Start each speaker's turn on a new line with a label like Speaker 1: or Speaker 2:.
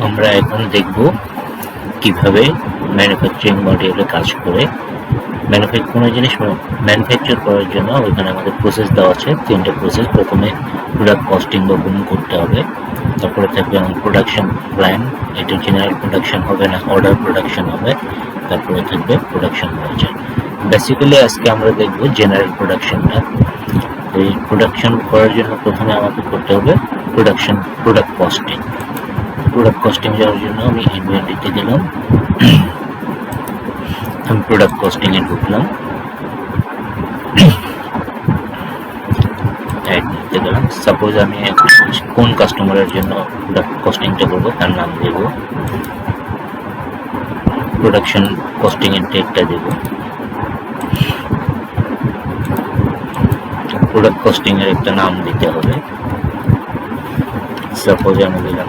Speaker 1: আমরা এখন দেখব কিভাবে ম্যানুফ্যাকচারিং মডিউলে কাজ করে। কোনো জিনিস ম্যানুফ্যাকচার করার জন্য ওইখানে আমাদের প্রসেস দেওয়া আছে, 3টে প্রসেস। প্রথমে প্রোডাক্ট কস্টিং বা বুম করতে হবে, তারপরে থাকবে আমার প্রোডাকশন প্ল্যান, এটা জেনারেল প্রোডাকশন হবে না অর্ডার প্রোডাকশন হবে, তারপরে থাকবে প্রোডাকশন বাজার। বেসিক্যালি আজকে আমরা দেখব জেনারেল প্রোডাকশনটা। এই প্রোডাকশন করার জন্য প্রথমে আমাকে করতে হবে প্রোডাক্ট কস্টিং যাওয়ার জন্য আমি ইনভেন্টরিতে গেলাম, আমি প্রোডাক্ট কস্টিং এ ঢুকলাম, গেলাম। সাপোজ আমি কোন কাস্টমারের জন্য প্রোডাক্ট কস্টিংটা করবো তার নাম দেব, প্রোডাকশন কস্টিং এর ডেটটা দেব, প্রোডাক্ট কস্টিং এর একটা নাম দিতে হবে। সাপোজ আমি দিলাম